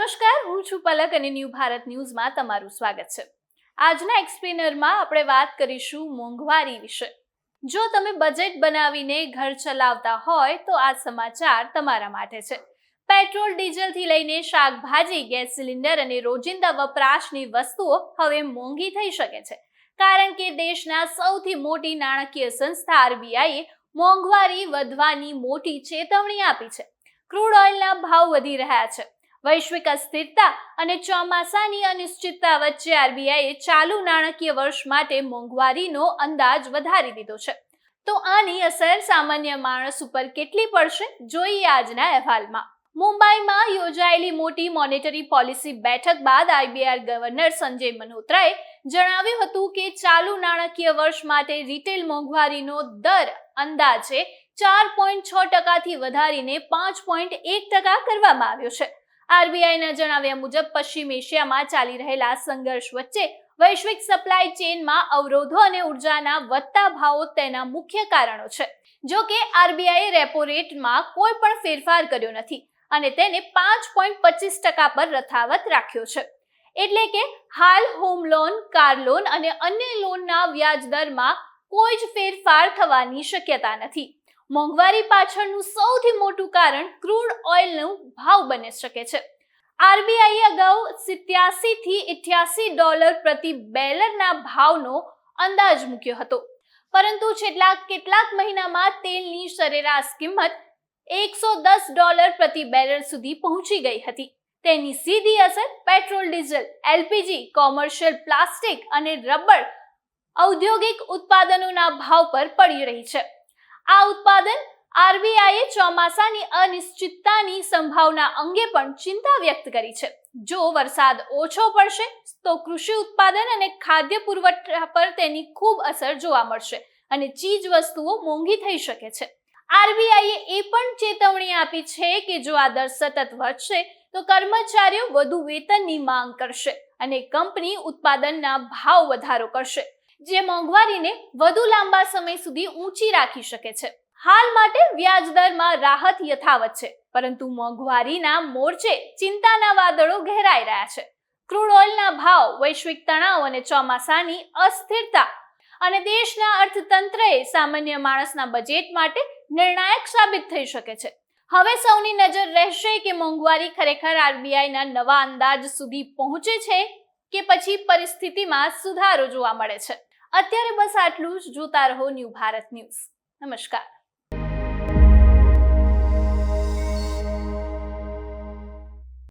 નમસ્કાર, હું છું પલક અને ન્યૂ ભારત ન્યૂઝમાં તમારું સ્વાગત છે। આજના એક્સપ્લેનરમાં આપણે વાત કરીશું મોંઘવારી વિશે। જો તમે બજેટ બનાવીને ઘર ચલાવતા હોય તો આ સમાચાર તમારા માટે છે। પેટ્રોલ ડીઝલથી લઈને શાકભાજી, ગેસ સિલિન્ડર અને રોજિંદા વપરાશની વસ્તુઓ હવે મોંઘી થઈ શકે છે, કારણ કે દેશના સૌથી મોટી નાણાકીય સંસ્થા આરબીઆઈએ મોંઘવારી વધવાની મોટી ચેતવણી આપી છે। ક્રૂડ ઓઇલના ભાવ વધી રહ્યા છે। વૈશ્વિક અસ્થિરતા અને ચોમાસાની અનિશ્ચિતતા વચ્ચે આરબીઆઈએ ચાલુ નાણાકીય વર્ષ માટે મોંઘવારીનો અંદાજ વધારી દીધો છે। તો આની અસર સામાન્ય માણસ ઉપર કેટલી પડશે, જોઈએ આજના અહેવાલમાં। મુંબઈમાં યોજાયેલી મોટી મોનેટરી પોલિસી બેઠક બાદ આરબીઆઈ ગવર્નર સંજય મલ્હોત્રાએ જણાવ્યું હતું કે ચાલુ નાણાકીય વર્ષ માટે રિટેલ મોંઘવારીનો દર અંદાજે 4.6% વધારીને 5.1% કરવામાં આવ્યો છે। આરબીઆઈના જણાવ્યા મુજબ પશ્ચિમ એશિયામાં ચાલી રહેલા સંઘર્ષ વચ્ચે વૈશ્વિક સપ્લાય ચેનમાં અવરોધો અને ઉર્જાના વધતા ભાવો તેના મુખ્ય કારણો છે। જો કે આરબીઆઈએ રેપો રેટમાં કોઈ પણ ફેરફાર કર્યો નથી અને તેને 5.25% પર યથાવત રાખ્યો છે। એટલે કે હાલ હોમ લોન, કાર લોન અને અન્ય લોનના વ્યાજ દરમાં કોઈ જ ફેરફાર થવાની શક્યતા નથી। મોંઘવારી પાછળનું સૌથી મોટું કારણ ક્રૂડ ઓઇલનો ભાવ બની શકે છે। આરબીઆઈએ અગાઉ $87 થી $88 પ્રતિ બેરલના ભાવનો અંદાજ મૂક્યો હતો, પરંતુ છેલ્લા કેટલાક મહિનામાં તેલની સરેરાશ કિંમત $110 પ્રતિ બેરલ સુધી પહોંચી ગઈ હતી। તેની સીધી અસર petrol, diesel, LPG, commercial plastic અને રબર ઔદ્યોગિક ઉત્પાદનોના ભાવ પર પડી રહી છે। આ ઉત્પાદન આરબીઆઈએ ચોમાસાની અનિશ્ચિતતાની સંભાવના અંગે પણ ચિંતા વ્યક્ત કરી છે। જો વરસાદ ઓછો પડશે તો કૃષિ ઉત્પાદન અને ખાદ્ય પુરવઠા પર તેની ખૂબ અસર જોવા મળશે અને ચીજ વસ્તુઓ મોંઘી થઈ શકે છે। આરબીઆઈએ એ પણ ચેતવણી આપી છે કે જો આ દર સતત વધશે તો કર્મચારીઓ વધુ વેતનની માંગ કરશે અને કંપની ઉત્પાદનના ભાવ વધારો કરશે, જે મોંઘવારીને વધુ લાંબા સમય સુધી ઊંચી રાખી શકે છે। હાલ માટે વ્યાજ દરમાં રાહત યથાવત છે, પરંતુ મોંઘવારીના મોરચે ચિંતાના વાદળો ઘેરાઈ રહ્યા છે। ક્રૂડ ઓઇલના ભાવ, વૈશ્વિક તણાવ અને ચોમાસાની અસ્થિરતા અને દેશના અર્થતંત્રએ સામાન્ય માણસના બજેટ માટે નિર્ણાયક સાબિત થઈ શકે છે। હવે સૌની નજર રહેશે કે મોંઘવારી ખરેખર આરબીઆઈના નવા અંદાજ સુધી પહોંચે છે કે પછી પરિસ્થિતિમાં સુધારો જોવા મળે છે। અત્યારે બસ આટલું જ। જોતા રહો ન્યૂ ભારત ન્યૂઝ। નમસ્કાર।